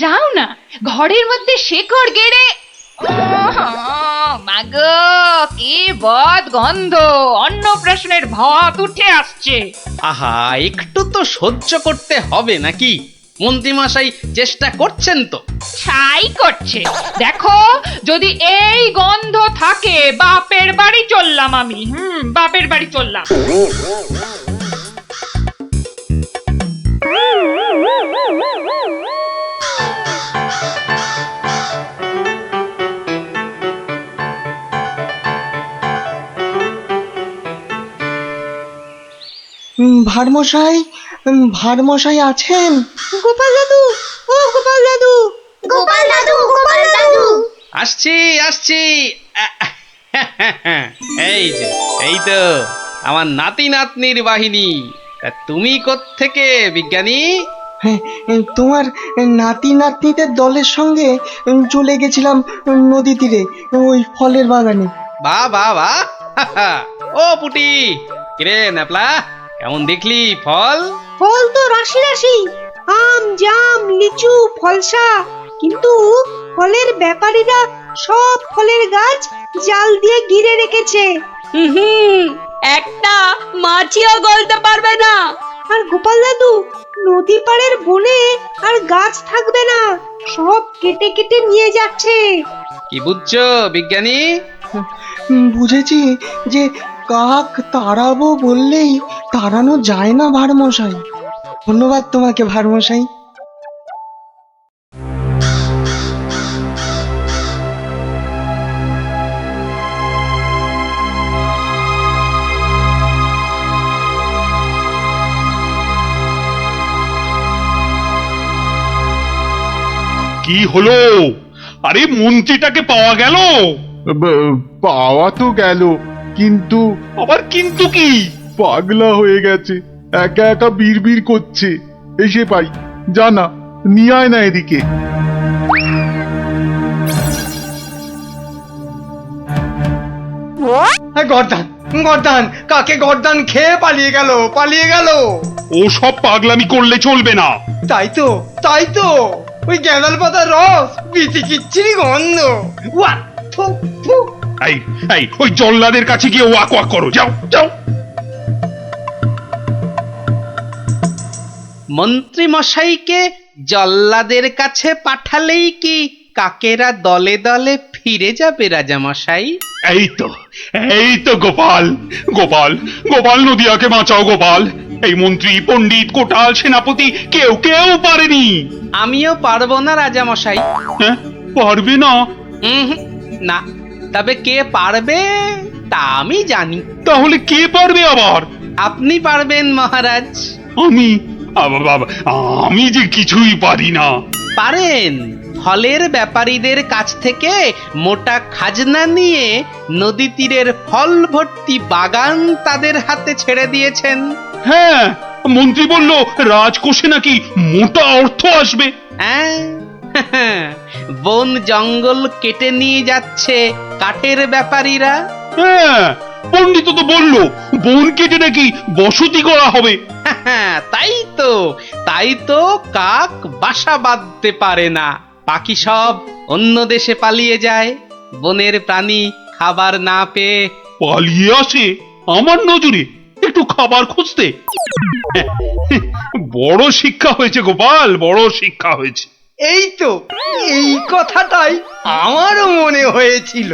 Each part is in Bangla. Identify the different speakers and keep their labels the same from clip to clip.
Speaker 1: যাও না, ঘরের মধ্যে শেকড় গেড়ে। মাগো, কি বদ গন্ধ! অন্নপ্রাশনের ভাত উঠে আসছে।
Speaker 2: আহা, একটু তো সহ্য করতে হবে নাকি? মন্ত্রীমশাই চেষ্টা করছেন তো।
Speaker 1: ছাই করছে। দেখো, যদি এই গন্ধ থাকে, বাপের বাড়ি চললাম আমি। বাপের বাড়ি চললাম।
Speaker 3: ভারমশাই, ভারমশাই আছেন? গোপাল দাদু, ও গোপাল দাদু!
Speaker 4: গোপাল দাদু, গোপাল দাদু।
Speaker 2: আসছি আসছি। এই যে, এই তো আমার নাতি নাতনির বাহিনী। তা তুমি কোত্থেকে বিজ্ঞানী?
Speaker 3: হ্যাঁ, তোমার নাতি নাতনিদের দলের সঙ্গে চলে গেছিলাম নদী তীরে, ওই ফলের বাগানে।
Speaker 2: বাহ বাহ বাহ! ও পুটি, কিরে ন্যাপলা, কেমন দেখলি ফল?
Speaker 5: ফল তো রাশি রাশি, আম, জাম, লিচু, ফলসা। কিন্তু ফলের ব্যাপারীরা সব ফলের গাছ জাল দিয়ে ঘিরে রেখেছে।
Speaker 4: একটা মাছিও গলতে পারবে না।
Speaker 5: আর গোপাল দাদু, নদী পাড়ের বনে আর গাছ থাকবে না, সব কেটে কেটে নিয়ে যাচ্ছে।
Speaker 2: কি বুঝছো বিজ্ঞানী?
Speaker 3: বুঝেছি যে কাক তাড়াবো বললেই তাড়ানো যায় না ভারমশাই। ধন্যবাদ তোমাকে ভারমশাই।
Speaker 6: কি হলো? আরে মন্ত্রীটাকে পাওয়া গেল?
Speaker 7: পাওয়া তো গেল, কিন্তু
Speaker 6: আবার কিন্তু কি?
Speaker 7: পাগলা হয়ে গেছে, একা একা বিড়বিড় করছে। এসে পাই, জানা নিয়ে আয় না এদিকে।
Speaker 3: গর্দান, গর্দান! কাকে গর্দান খেয়ে পালিয়ে গেল, পালিয়ে গেল!
Speaker 6: ও সব পাগলামি করলে চলবে না।
Speaker 3: তাই তো, তাই তো! ওই গ্যাঁদাল পাতার রস, বিচি কিচ্ছিরি গন্ধ। ওয়া! থু, থু।
Speaker 6: এই এই ওই জল্লাদের কাছে গিয়ে ওয়াক ওয়াক করো, যাও যাও।
Speaker 2: মন্ত্রী মশাইকে জল্লাদের কাছে পাঠালেই কি কাকেরা দলে দলে ফিরে যাবে রাজামশাই?
Speaker 6: এই তো গোপাল, গোপাল, গোপাল, নদিয়াকে বাঁচাও গোপাল। এই মন্ত্রী, পণ্ডিত, কোটাল, সেনাপতি কেউ কেউ পারেনি।
Speaker 2: আমিও পারবো না রাজামশাই।
Speaker 6: হ্যাঁ, পারবে না?
Speaker 2: না, তবে কে পারবে তা আমি জানি।
Speaker 6: তাহলে কে পারবে আবার?
Speaker 2: আপনি পারবেন মহারাজ।
Speaker 6: আমি? আমি যে কিছুই পারি না।
Speaker 2: পারেন। ফলের ব্যাপারীদের কাছ থেকে মোটা খাজনা নিয়ে নদী তীরের ফল ভর্তি বাগান তাদের হাতে ছেড়ে দিয়েছেন।
Speaker 6: হ্যাঁ, মন্ত্রী বলল রাজকোষে নাকি মোটা অর্থ আসবে।
Speaker 2: হ্যাঁ, বন জঙ্গল কেটে নিয়ে যাচ্ছে কাঠের ব্যাপারীরা।
Speaker 6: হ্যাঁ, পণ্ডিত তো বলল বন কেটে নাকি বসতি করা হবে।
Speaker 2: তাই তো কাক বাসা বাঁধতে পারে না, পাখি সব অন্য দেশে পালিয়ে যায়। বনের প্রাণী খাবার না পেয়ে
Speaker 6: পালিয়ে আসে আমার নজরে একটু খাবার খুঁজতে। বড় শিক্ষা হয়েছে গোপাল, বড় শিক্ষা হয়েছে।
Speaker 3: এই তো, এই কথাটাই আমারও মনে হয়েছিল।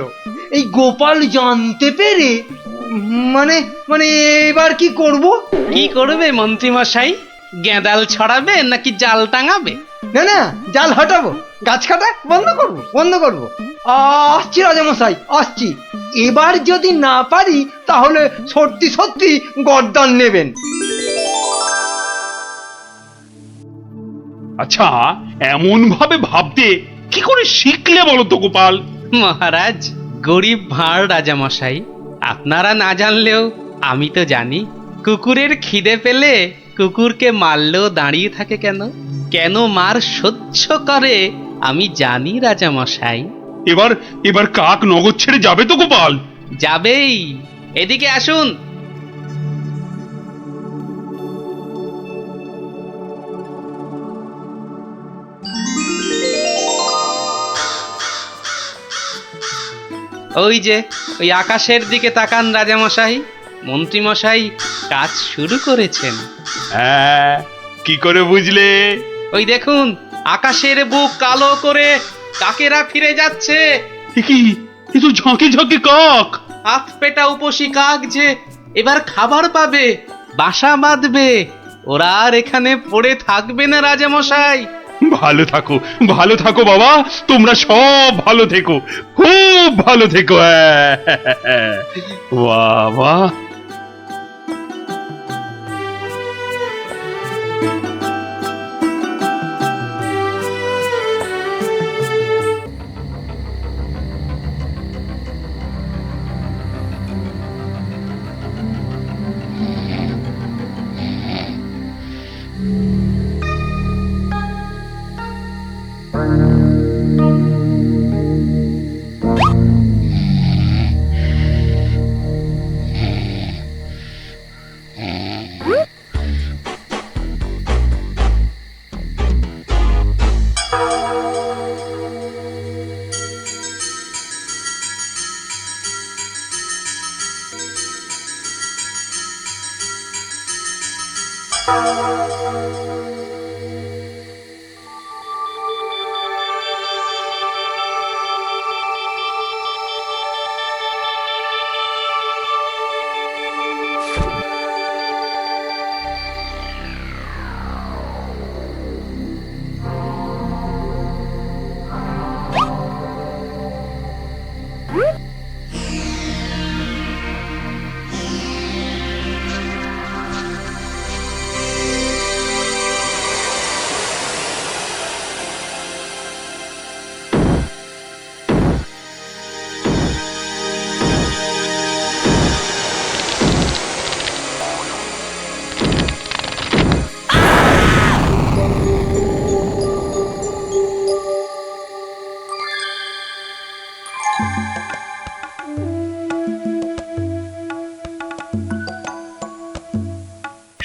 Speaker 3: এই গোপাল জানতে পেরে মানে মানে এবার কি করব?
Speaker 2: কি করবে মন্ত্রী মশাই? গেঁদাল ছড়াবে নাকি জাল টাঙাবে?
Speaker 3: না না, জাল হটাবো, গাছ কাটা বন্ধ করব, বন্ধ করব। আসছি রাজামশাই, আসছি। এবার যদি না পারি তাহলে সত্যি সত্যি গর্দান নেবেন।
Speaker 6: আচ্ছা, এমন ভাবে ভাবতে কি করে শিখলে বলো তো গোপাল?
Speaker 2: মহারাজ, গরিব ভাঁড় রাজামশাই, আপনারা না জানলেও আমি তো জানি। কুকুরের খিদে পেলে কুকুরকে মারলেও দাঁড়িয়ে থাকে কেন? কেন মার সহ্য করে আমি জানি রাজামশাই।
Speaker 6: এবার এবার কাক নগর ছেড়ে যাবে তো গোপাল?
Speaker 2: যাবেই। এদিকে আসুন। ওই যে ওই আকাশের দিকে তাকান রাজামশাই, মন্ত্রীমশাই কাজ শুরু করেছেন।
Speaker 6: হ্যাঁ, কি করে বুঝলে?
Speaker 2: ওই দেখুন আকাশের বুক কালো করে কাকেরা ফিরে যাচ্ছে।
Speaker 6: এ কি, এ তো ঝাঁকে ঝাঁকে কাক।
Speaker 2: হাত পেটা উপসী কাক যে এবার খাবার পাবে, বাসা বাঁধবে। ওরা আর এখানে পড়ে থাকবে না রাজামশাই।
Speaker 6: ভালো থাকো বাবা, তোমরা সব ভালো থেকো, খুব ভালো থেকো। বাবা,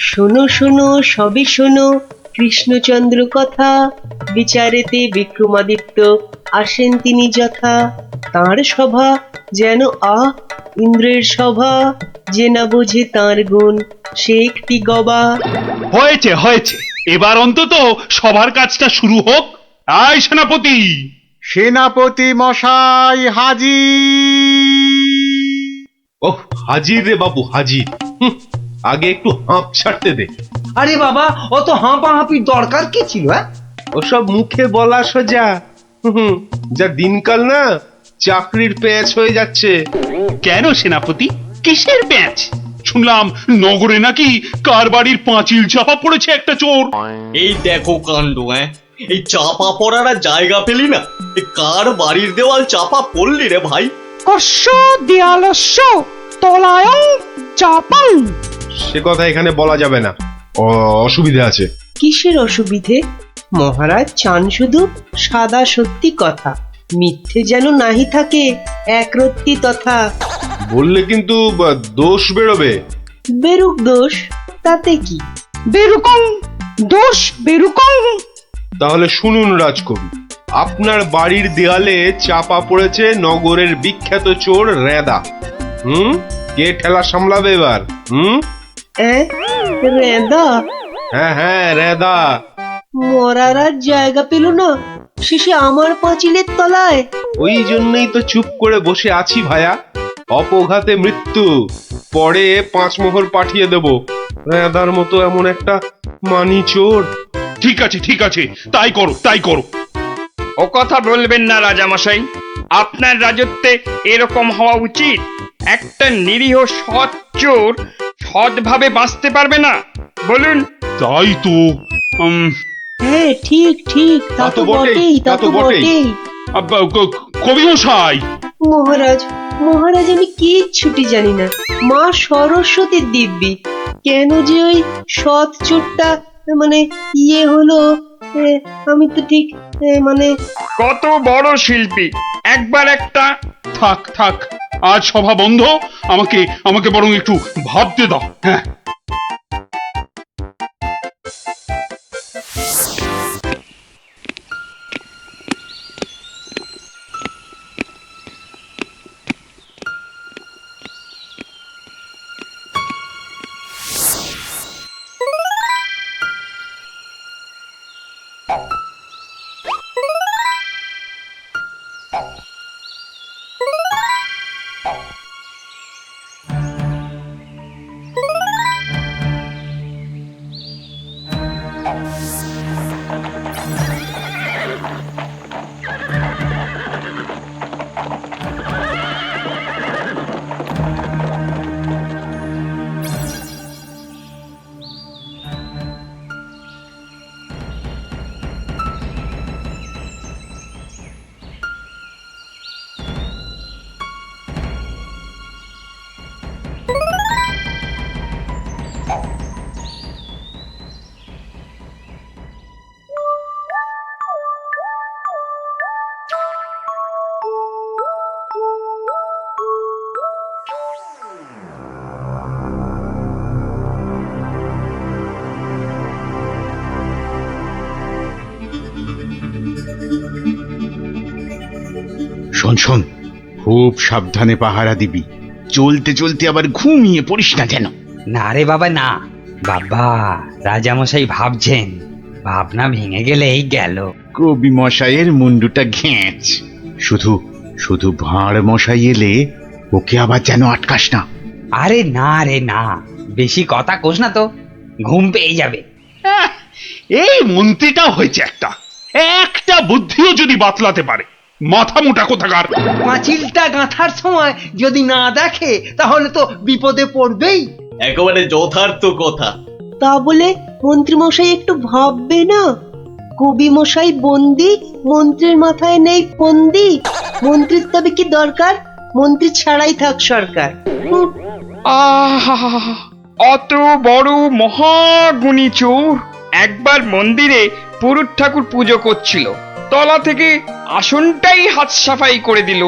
Speaker 4: শোনো শোনো সবই শোনো কৃষ্ণচন্দ্র কথা, বিচারেতে বিক্রমাদিত্য আসেন তিনি যথা। তাঁর সভা যেন ইন্দ্রের সভা, যে না বোঝে তাঁর গুণ সে একটি গবা।
Speaker 6: হয়েছে হয়েছে, এবার অন্তত সবার কাজটা শুরু হোক। আয় সেনাপতি।
Speaker 7: সেনাপতি মশাই হাজির।
Speaker 8: ওহ, হাজির রে বাবু হাজির। আগে একটু হাঁপ ছাড়তে দে।
Speaker 3: আরে বাবা, অত হাঁপাহাঁপির দরকার কি ছিল?
Speaker 8: ওসব মুখে বলা সোজা। যা দিনকাল না, চাকরির পেঁচ হয়ে যাচ্ছে।
Speaker 6: কেন সেনাপতি, কিসের প্যাঁচ? শুনলাম নগরে নাকি কার বাড়ির পাঁচিল চাপা পড়েছে একটা চোর।
Speaker 9: এই দেখো কাণ্ড, এই চাপা পড়ার আর জায়গা পেলি না, এই কার বাড়ির দেওয়াল চাপা পড়লি রে ভাই?
Speaker 5: কস্য দেয়ালস্য তলায় চাপাল।
Speaker 8: সে কথা এখানে বলা যাবে না, অসুবিধা আছে।
Speaker 4: কিসের অসুবিধে? মহারাজ চান শুধু সাদা সত্যি কথা, মিথ্যে যেন নাহি থাকে একরত্তি তথা।
Speaker 8: বললে কিন্তু দোষ বেরোবে।
Speaker 4: বেরুক দোষ, তাতে কি?
Speaker 5: বেরুকং দোষ বেরুকং।
Speaker 8: তাহলে শুনুন রাজকবি, আপনার বাড়ির দেয়ালে চাপা পড়েছে নগরের বিখ্যাত চোর রেদা। কে ঠেলা সামলাবে এবার?
Speaker 4: রেদা?
Speaker 8: হ্যাঁ রেদা।
Speaker 4: মরার আর জায়গা পেল না, শেষে আমার পাঁচিলের তলায়।
Speaker 8: ওই জন্যই তো চুপ করে বসে আছি ভায়া। অপঘাতে মৃত্যু, পরে 5 মোহর পাঠিয়ে দেব। রেদার মতো এমন একটা মানি চোর।
Speaker 6: ঠিক আছে ঠিক আছে, তাই করো তাই করো।
Speaker 10: ও কথা বলবেন না রাজামশাই, আপনার রাজত্বে এরকম হওয়া উচিত। একটা নিরীহ সৎ চোর সৎভাবে বাঁচতে পারবে না, বলুন?
Speaker 6: তাই তো।
Speaker 4: হ্যাঁ ঠিক ঠিক, তা তো বটেই, তা তো বটেই।
Speaker 6: কবি মশাই।
Speaker 4: মহারাজ মহারাজ আমি কিচ্ছুটি জানি না, মা সরস্বতীর দিব্যি। কেন যে ওই সৎ চোরটা মানে হলো, আমি তো ঠিক মানে।
Speaker 10: কত বড় শিল্পী, একবার একটা।
Speaker 6: থাক থাক, আজ সভা বন্ধ। আমাকে বরং একটু ভাবতে দাও। হ্যাঁ, শোন শোন, খুব সাবধানে পাহারা দিবি, চলতে চলতে আবার ঘুমিয়ে পড়িস না যেন।
Speaker 11: না রে বাবা না, বাবা রাজামশাই ভাবছেন, ভাবনা ভেঙে গেলেই গেল।
Speaker 6: কবি মশাইয়ের মুন্ডুটা ঘেঁচ, শুধু শুধু ভাঁড় মশাই এলে ওকে আবার যেন আটকাস না।
Speaker 11: আরে না রে না, বেশি কথা কোস না তো, ঘুম পেয়ে যাবে।
Speaker 6: এই মন্ত্রীটা হয়েছে একটা একটা বুদ্ধিও যদি বাতলাতে পারে, মাথা মোটা কোথাকার।
Speaker 3: পাঁচিলটা গাঁথার সময় যদি না দেখে তাহলে তো বিপদে পড়বেই।
Speaker 9: একেবারে যথার্থ কথা।
Speaker 5: তা বলে মন্ত্রী মশাই একটু ভাববে না? কবি মশাই বন্দি, মন্ত্রীর মাথায় নেই ফন্দি। মন্ত্রীর তবে কি দরকার? মন্ত্রী ছাড়াই থাক সরকার।
Speaker 10: আহা, অত বড় মহাগুণী চোর একবার মন্দিরে পুরুত ঠাকুর পুজো করছিল, তলা থেকে আসনটাই হাত সাফাই করে দিল।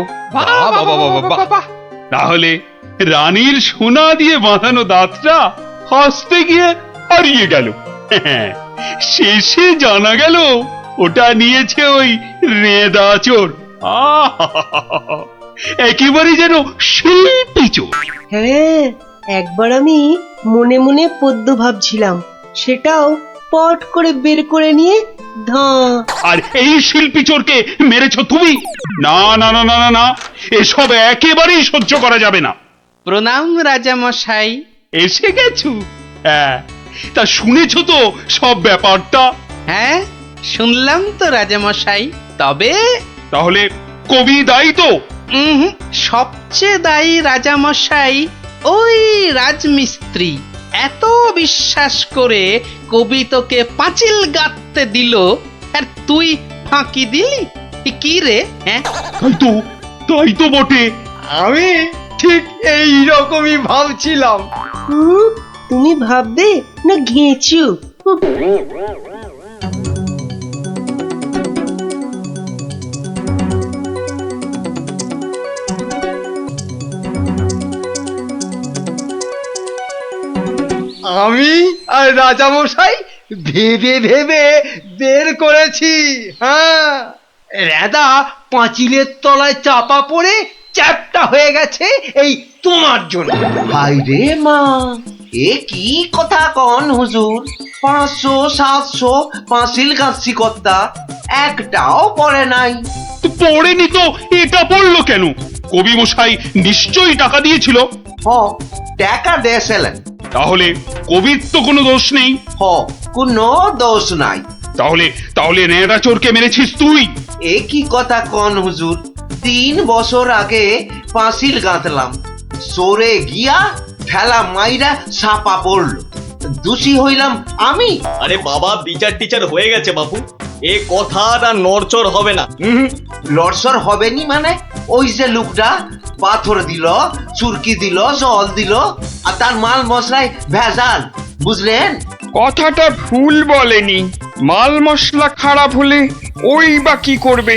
Speaker 6: তাহলে রানীর সোনা দিয়ে বাঁধানো দাঁতটা হাসতে গিয়ে হারিয়ে গেল। শেষে জানা গেল ওটা নিয়েছে ওই রেদা চোর। একেবারে যেন শিল্পী চোর।
Speaker 5: হ্যাঁ, একবার আমি মনে মনে পদ্য ভাবছিলাম, সেটাও পট করে বের করে নিয়ে ধাঁ।
Speaker 6: আর এই শিল্পী চোরকে মেরেছ তুমি? না না না না না না, এসব একেবারেই সহ্য করা যাবে না।
Speaker 2: প্রণাম রাজামশাই।
Speaker 6: এসে গেছো? হ্যাঁ, তা শুনেছ তো সব ব্যাপারটা?
Speaker 2: হ্যাঁ শুনলাম তো রাজামশাই, তবে
Speaker 6: তাহলে কবি দায়ী তো?
Speaker 2: সবচেয়ে দায়ী রাজামশাই ওই রাজমিস্ত্রি। এত বিশ্বাস করে কবি তোকে পাঁচিল গাঁথতে দিল, আর তুই ফাঁকি দিলি? কি রে? হ্যাঁ,
Speaker 6: তাই তো বটে।
Speaker 3: আমি ঠিক এই রকমই ভাবছিলাম।
Speaker 5: তুমি ভাববে না ঘেঁচু?
Speaker 3: আমি আর রাজামশাই ভেবে ভেবে বের করেছি। হ্যাঁ, রেদা পাঁচিলের তলায় চাপা পড়ে চ্যাপ্টা হয়ে গেছে এই তোমার জন্য।
Speaker 4: হাই রে মা, এ কি কথা কন হুজুর? 500 700 পাঁচিল গাছি কর্তা, একটাও পড়ে নাই।
Speaker 6: তো পড়েনি তো এটা পড়লো কেন? কবি মশাই নিশ্চয়ই টাকা দিয়েছিল।
Speaker 4: হ, টাকা দিয়েছিলেন।
Speaker 6: তাহলে কবির তো কোনো দোষ নেই।
Speaker 4: হ, কোনো দোষ নাই।
Speaker 6: তাহলে তাহলে নেড়া চোরকে মেরেছিস তুই?
Speaker 4: এ কি কথা কন হুজুর? 3 বছর আগে পাঁচিল গাঁথলাম, সরে গিয়া ঠেলা মাইরা সাপা পড়লো, দোষী হইলাম আমি।
Speaker 9: আরে বাবা, বিচার টিচার হয়ে গেছে বাপু, এ কথা না নড়চড় হবে না।
Speaker 4: লড়সর হবে নি মানে? ওই যে লোকটা পাথর দিল, চুরকি দিল, জল দিল, আর তার মাল মশলায় ভেজাল, বুঝলেন?
Speaker 10: কথাটা ভুল বলেনি, মাল মশলা খারাপ হলে ওই বা কি করবে?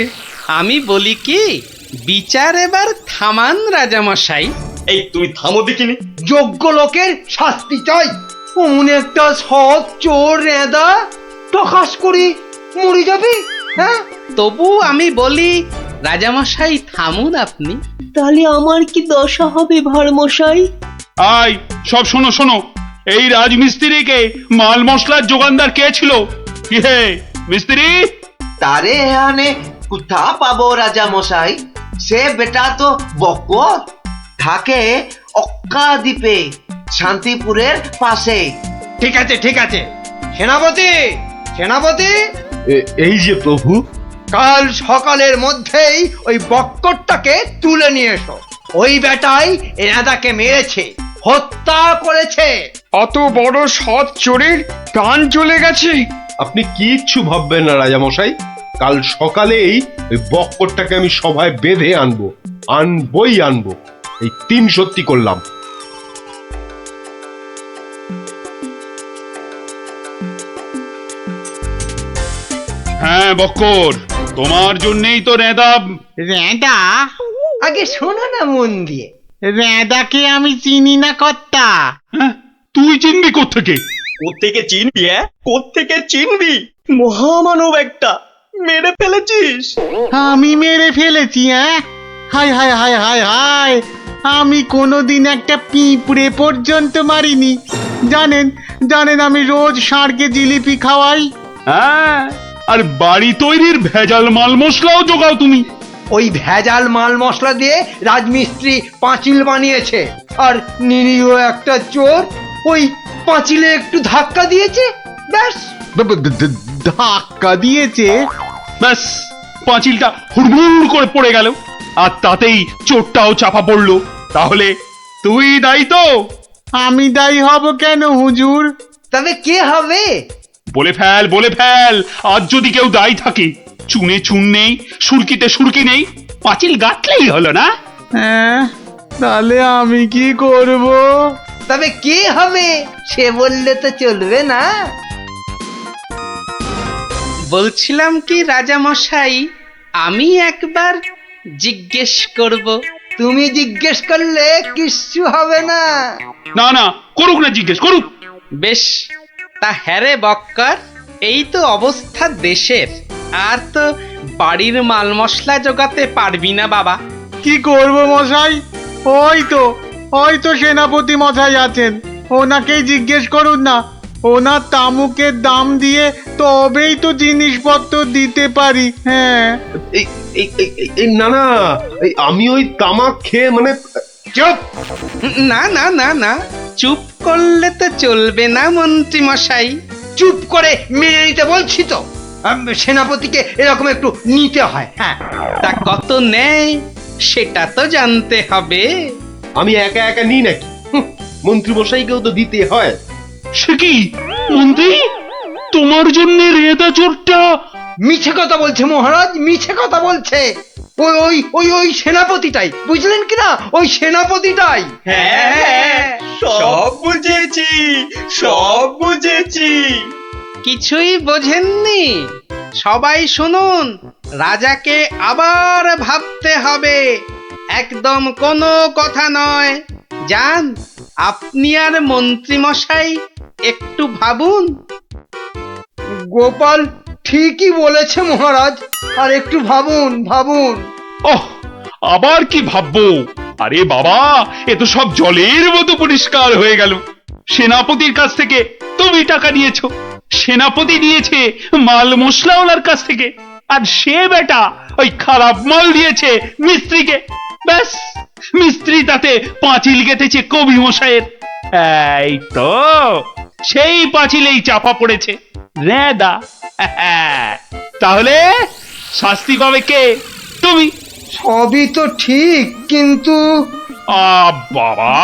Speaker 2: আমি বলি কি, বিচার এবার থামান রাজামশাই।
Speaker 9: এই তুমি থামো দেখিনি।
Speaker 3: যোগ্য লোকের শাস্তি চাই। অমন একটা সৎ চোর রেদা টকাস করে মরে যাবে। হ্যাঁ,
Speaker 2: তবু আমি বলি রাজামশাই থামুন আপনি।
Speaker 5: তাহলে আমার কি দশা হবে ভাঁড় মশাই?
Speaker 6: আয় সব শোনো শোনো, এই রাজমিস্ত্রিকে মাল মশলার যোগানদার কে ছিল? কি হে মিস্ত্রি?
Speaker 4: তারে এখানে কোথা পাবো রাজা মশাই? সে বেটা তো বকত, থাকে অক্কা দ্বীপে, শান্তিপুরের পাশে।
Speaker 3: ঠিক আছে ঠিক আছে, সেনাপতি সেনাপতি,
Speaker 8: এই যে প্রভু।
Speaker 3: কাল সকালের মধ্যেই ওই বক্করটাকে তুলে নিয়ে এসো। ওই বেটাই এনাদাকে মেরেছে, হত্যা করেছে।
Speaker 10: অত বড় সৎ চোরের প্রাণ চলে গেছে।
Speaker 8: আপনি কিচ্ছু ভাববেন না রাজামশাই, কাল সকালেই ওই বক্করটাকে আমি সভায় বেঁধে আনবো। এই 3 সত্যি করলাম।
Speaker 6: হ্যাঁ বক্কর, তোমার জন্যই তো রেদা।
Speaker 12: রেঁদা?
Speaker 3: আগে শোনো না মন দিয়ে।
Speaker 12: রেঁদাকে আমি চিনি না কর্তা।
Speaker 6: হ্যাঁ, তুই চিনবি কোত্থেকে?
Speaker 9: কোত্থেকে চিনবি? কোত্থেকে চিনবি? মহামানব একটা, মেরে ফেলেছিস।
Speaker 12: আমি মেরে ফেলেছি? হায় হায় হায় হায় হায়, আমি কোনোদিন একটা পিঁপড়ে পর্যন্ত মারিনি। জানেন জানেন আমি রোজ ষাঁড়কে জিলিপি খাওয়াই।
Speaker 6: হ্যাঁ, আর বাড়ি তৈরির ভেজাল মাল মশলাও জোগাও তুমি।
Speaker 3: ওই ভেজাল মাল মশলা দিয়ে রাজমিস্ত্রি পাঁচিল বানিয়েছে, আর নিরীহ একটা চোর ওই পাঁচিলে একটু ধাক্কা দিয়েছে, ব্যাস।
Speaker 12: ধাক্কা দিয়েছে?
Speaker 6: ব্যাস, পাঁচিলটা হুড়মুড় করে পড়ে গেল, আর তাতেই চোরটাও চাপা পড়লো। তাহলে তুই দায়ী তো?
Speaker 12: আমি দায়ী হব কেন হুজুর?
Speaker 3: তবে কে হবে?
Speaker 6: বলে ফেল। আজ যদি কেউ দায়ী থাকে, চুনে চুন নেই, সুরকিতে সুরকি নেই, পাঁচিল গাঁথলেই হলো না?
Speaker 12: হ্যাঁ, তাহলে আমি কি করব?
Speaker 3: তবে কে হবে সে বললে তো চলবে না।
Speaker 2: বলছিলাম কি রাজামশাই, আমি একবার জিজ্ঞেস করব।
Speaker 3: তুমি জিজ্ঞেস করলে কিচ্ছু হবে না।
Speaker 6: না না, করুক না, জিজ্ঞেস করুক।
Speaker 2: বেশ, তা হ্যারে বক্কর, এই তো অবস্থা দেশের, আর তো বাড়ির মাল মশলা জোগাতে পারবি না বাবা।
Speaker 12: কি করব মশাই? ওই তো সেনাপতি মশাই আছেন, ওনাকেই জিজ্ঞেস করুন না। ওনার তামুকের দাম দিয়ে তবেই তো জিনিসপত্র দিতে পারি। হ্যাঁ।
Speaker 8: না, আমি ওই তামাক খেয়ে
Speaker 3: চুপ!
Speaker 2: না না না না, চুপ করলে তো চলবে না মন্ত্রী মশাই।
Speaker 3: চুপ করে মেনে নিতে বলছি তো। সেনাপতিকে এরকম একটু নিতে হয়। হ্যাঁ,
Speaker 2: তা কত নেয় সেটা তো জানতে হবে।
Speaker 8: আমি একা একা নিই নাকি? মন্ত্রী মশাইকেও তো দিতে হয়।
Speaker 6: সে কি মন্ত্রী, তোমার জন্য রেদা চোরটা?
Speaker 3: মিছে কথা বলছে মহারাজ, মিছে কথা বলছে। ওই ওই ওই ওই সেনাপতিটাই, বুঝলেন কিনা? ওই সেনাপতিটাই।
Speaker 9: হ্যাঁ, সব বুঝেছি।
Speaker 2: কিছুই বোঝেননি? সবাই শুনুন, রাজাকে আবার ভাবতে হবে, একদম কোনো কথা নয়। যান, আপনি আর মন্ত্রী মশাই একটু ভাবুন।
Speaker 3: গোপাল ঠিকই বলেছে মহারাজ, আর একটু ভাবুন।
Speaker 6: ওহ, আবার কি ভাববো? আরে বাবা, এ তো সব জলের মতো পরিষ্কার হয়ে গেল। সেনাপতির কাছ থেকে তুমি টাকা নিয়েছো, সেনাপতি নিয়েছে মাল মশলাওয়ালার কাছ থেকে, আর সে বেটা ওই খারাপ মাল দিয়েছে মিস্ত্রিকে। ব্যাস, মিস্ত্রি তাতে পাঁচিল গেঁথেছে কবি মশাইয়ের। এই তো সেই পাঁচিলেই চাপা পড়েছে রেদা। তাহলে শাস্তি পাবে কে? তুমি।
Speaker 3: সবই তো ঠিক, কিন্তু
Speaker 6: বাবা,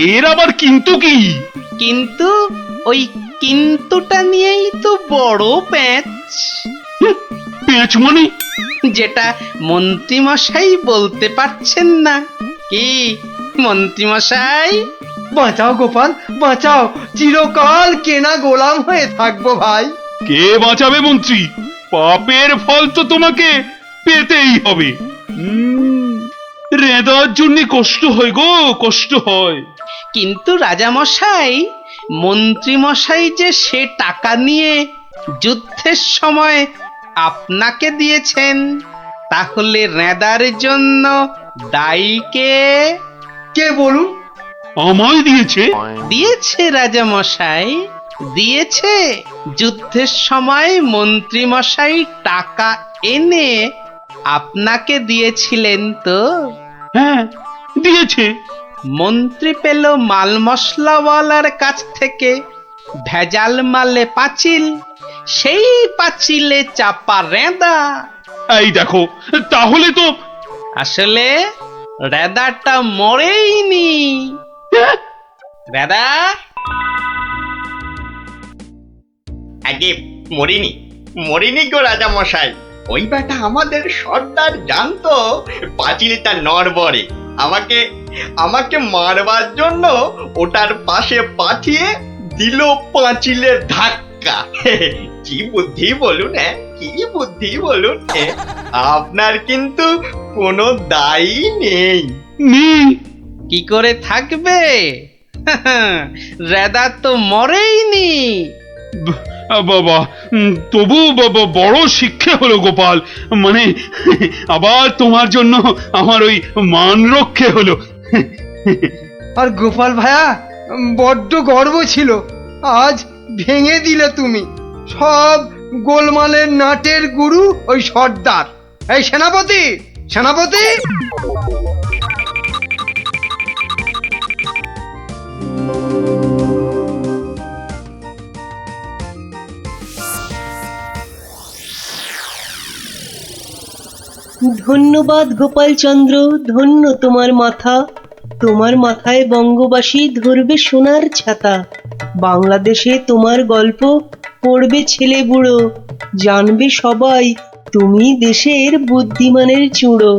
Speaker 6: এর আবার কিন্তু কি?
Speaker 2: কিন্তু ওই কিন্তুটা নিয়েই তো বড় প্যাঁচ।
Speaker 6: পেঁচ মানে?
Speaker 2: যেটা মন্ত্রী মশাই বলতে পারছেন না। কি মন্ত্রী মশাই?
Speaker 3: বাঁচাও গোপাল, বাঁচাও। চিরকাল কেনা গোলাম হয়ে থাকবো ভাই।
Speaker 6: কে বাঁচাবে মন্ত্রী? পাপের ফল তো তোমাকে পেতেই হবে। রেদার জন্য কষ্ট হয় গো, কষ্ট হয়।
Speaker 2: কিন্তু রাজামশাই, মন্ত্রী মশাই যে সে টাকা নিয়ে যুদ্ধের সময় আপনাকে দিয়েছেন, তাহলে রেদার জন্য দায়ী কে?
Speaker 3: কে বলুন?
Speaker 6: আমায় দিয়েছে?
Speaker 2: দিয়েছে রাজামশাই, দিয়েছে। যুদ্ধের সময় মন্ত্রী মশাই টাকা এনে আপনাকে দিয়েছিলেন তো?
Speaker 6: হ্যাঁ, দিয়েছে।
Speaker 2: মন্ত্রী পেল মাল মশলাওয়ালার কাছ থেকে ভেজাল মালে পাঁচিল, সেই পাঁচিলে চাপা রেঁদা।
Speaker 6: এই দেখো, তাহলে তো
Speaker 2: আসলে রেঁদাটা মরেইনি। রেঁদা
Speaker 9: আগে মরিনি, মরিনি গো রাজা মশাই। ওই বেটা আমাদের সর্দার জানতো পাঁচিলটা নড়বড়ে, আমাকে আমাকে মারবার জন্য ওটার পাশে পাঠিয়ে দিল পাঁচিলের ধাক্কা। কি বুদ্ধি বলুন, হ্যাঁ কি বুদ্ধি বলুন। আপনার কিন্তু কোনো দায়ী নেই।
Speaker 6: নেই।
Speaker 2: কি করে থাকবে? রেঁদা তো মরেইনি।
Speaker 6: বাবা, তবু বাবা বড় শিক্ষা হলো গোপাল। মানে আবার তোমার জন্য আমার ওই মান রক্ষে হলো।
Speaker 3: আর গোপাল ভায়া, বড্ড গর্ব ছিল, আজ ভেঙে দিলে তুমি। সব গোলমালের নাটের গুরু ওই সর্দার। এই সেনাপতি, সেনাপতি!
Speaker 5: ধন্যবাদ গোপালচন্দ্র, ধন্য তোমার মাথা। তোমার মাথায় বঙ্গবাসী ধরবে সোনার ছাতা। বাংলাদেশে তোমার গল্প পড়বে ছেলে বুড়ো, জানবে সবাই তুমি দেশের বুদ্ধিমানের চূড়ো।